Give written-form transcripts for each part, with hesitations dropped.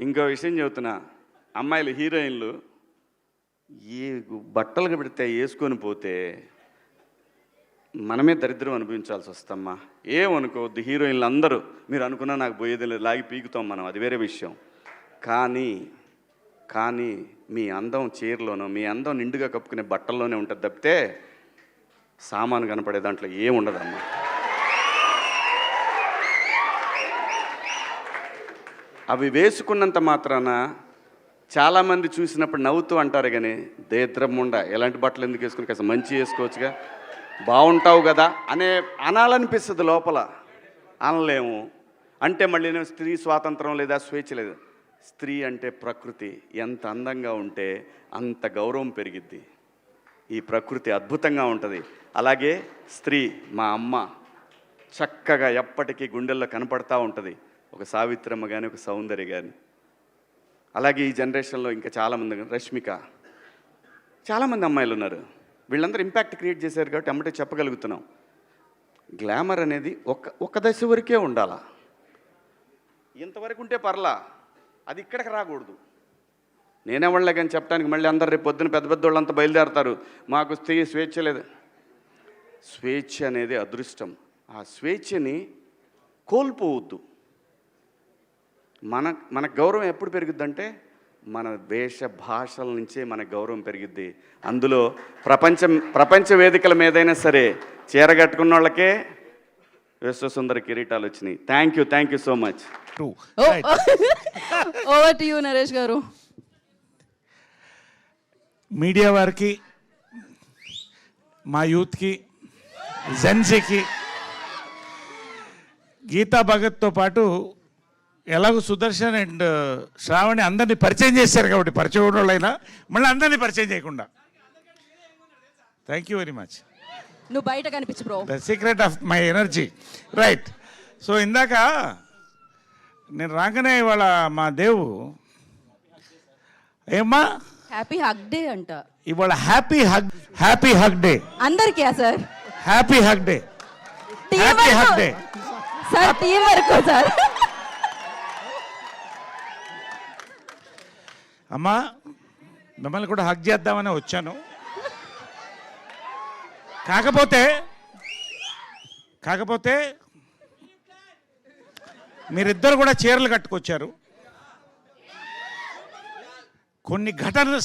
ఇంకో విషయం చెబుతున్నా, అమ్మాయిలు హీరోయిన్లు ఈ బట్టలు పెడితే వేసుకొని పోతే మనమే దరిద్రం అనిపించాల్సి వస్తమ్మా. ఏమనుకోవద్దు, హీరోయిన్లు అందరూ మీరు అనుకున్నా నాకు పోయేది లేదు, లాగి పీకుతాం మనం, అది వేరే విషయం. కానీ మీ అందం చీరలోనో, మీ అందం నిండుగా కప్పుకునే బట్టల్లోనే ఉంటుంది తప్పితే సామాను కనపడే దాంట్లో ఏముండదమ్మా. అవి వేసుకున్నంత మాత్రాన చాలామంది చూసినప్పుడు నవ్వుతూ అంటారు, కానీ దేద్రముండ ఎలాంటి బట్టలు ఎందుకు వేసుకుని కాస్త మంచి వేసుకోవచ్చుగా, బాగుంటావు కదా అనాలనిపిస్తుంది లోపల, అనలేము. అంటే మళ్ళీ స్త్రీ స్వాతంత్రం లేదా స్వేచ్ఛ లేదు. స్త్రీ అంటే ప్రకృతి, ఎంత అందంగా ఉంటే అంత గౌరవం పెరిగిద్ది. ఈ ప్రకృతి అద్భుతంగా ఉంటుంది. అలాగే స్త్రీ మా అమ్మ చక్కగా ఎప్పటికీ గుండెల్లో కనపడతా ఉంటుంది, ఒక సావిత్రమ్మ కానీ ఒక సౌందర్య కానీ. అలాగే ఈ జనరేషన్లో ఇంకా చాలామంది, రష్మిక, చాలామంది అమ్మాయిలు ఉన్నారు. వీళ్ళందరూ ఇంపాక్ట్ క్రియేట్ చేశారు కాబట్టి అమ్మటే చెప్పగలుగుతున్నాం. గ్లామర్ అనేది ఒక దశ వరకే ఉండాలా, ఇంతవరకు ఉంటే పర్లా, అది ఇక్కడికి రాకూడదు. నేనేవాళ్ళే కానీ చెప్పడానికి మళ్ళీ అందరు రేపు పొద్దున పెద్ద పెద్ద వాళ్ళంతా బయలుదేరతారు, మాకు స్త్రీ స్వేచ్ఛ లేదు. స్వేచ్ఛ అనేది అదృష్టం. ఆ స్వేచ్ఛని కోల్పోవద్దు. మన గౌరవం ఎప్పుడు పెరుగుద్దంటే మన వేష భాషల నుంచే మన గౌరవం పెరిగిద్ది. అందులో ప్రపంచ వేదికల మీదైనా సరే చీరగట్టుకున్న వాళ్ళకే విశ్వసుందర కిరీటాలు వచ్చినాయి. Thank you so much. Over to you Naresh గారు. మీడియా వారికి, మా యూత్కి, జెన్సీకి, గీతా భగత్తో పాటు ఎలాగో సుదర్శన్ అండ్ శ్రావణి అందరినీ పరిచయం చేశారు కాబట్టి, పరిచయం ఉన్న వాళ్ళైనా మళ్ళీ అందరినీ పరిచయం చేయకుండా. Thank you very much. నువ్వు బయట కనిపించు bro. The secret of my energy. Right. So ఇందాక నేను రాగానే ఇవాళ మా దేవు ఏమ్మా హ్యాపీ హగ్ డే అంట ఇవాళ. హ్యాపీ హగ్ డే అందరికీ sir. Happy hug day. Happy hug day sir. Team వరకు సార్. అమ్మా మిమ్మల్ని కూడా హగ్ చేద్దామని వచ్చాను. కాకపోతే మీరిద్దరు కూడా చీరలు కట్టుకొచ్చారు. కొన్ని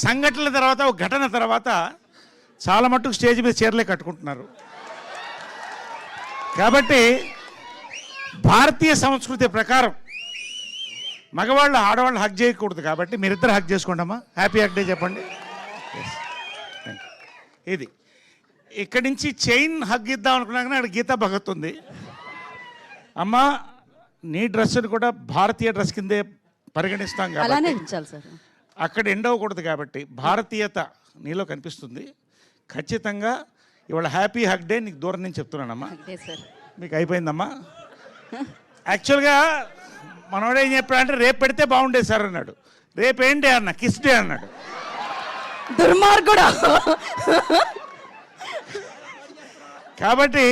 సంఘటనల తర్వాత, ఒక ఘటన తర్వాత చాలా మట్టుకు స్టేజ్ మీద చీరలే కట్టుకుంటున్నారు. కాబట్టి భారతీయ సంస్కృతి ప్రకారం మగవాళ్ళు ఆడవాళ్ళు హగ్ చేయకూడదు. కాబట్టి మీరిద్దరు హగ్ చేసుకోండి అమ్మా. హ్యాపీ హగ్ డే చెప్పండి. ఇది ఇక్కడి నుంచి చైన్ హగ్ ఇద్దాం అనుకున్నాక అక్కడ గీతా భగత్ ఉంది. అమ్మా నీ డ్రెస్సును కూడా భారతీయ డ్రెస్ కిందే పరిగణిస్తాం కాబట్టి అక్కడ ఎండ్ అవ్వకూడదు. కాబట్టి భారతీయత నీలో కనిపిస్తుంది. ఖచ్చితంగా ఇవాళ హ్యాపీ హగ్ డే నీకు దూరం నుంచి చెప్తున్నానమ్మా. మీకు అయిపోయిందమ్మా. యాక్చువల్గా మనోడు ఏం చెప్పాడంటే రేపు పెడితే బాగుండేది సార్ అన్నాడు. రేపేంటి అన్న, కిస్ డే అన్నాడు. దుర్మార్గుడా. కాబట్టి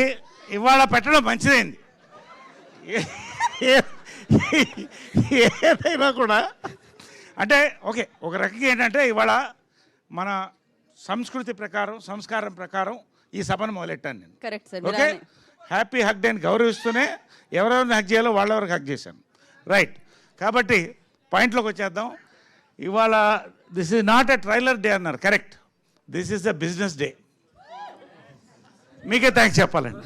ఇవాళ పెట్టడం మంచిదైంది. ఏదైనా కూడా అంటే ఓకే, ఒక రకంగా ఏంటంటే ఇవాళ మన సంస్కృతి ప్రకారం, సంస్కారం ప్రకారం ఈ సభను మొదలెట్టాను నేను. Correct sir. Okay, happy hug డేని గౌరవిస్తూనే ఎవరెవరిని హగ్ చేయాలో వాళ్ళెవరికి హగ్ చేశాను. రైట్. కాబట్టి పాయింట్లోకి వచ్చేద్దాం. ఇవాళ this is not a trailer day అన్నారు. Correct, this is the business day. మీకే థ్యాంక్స్ చెప్పాలండి.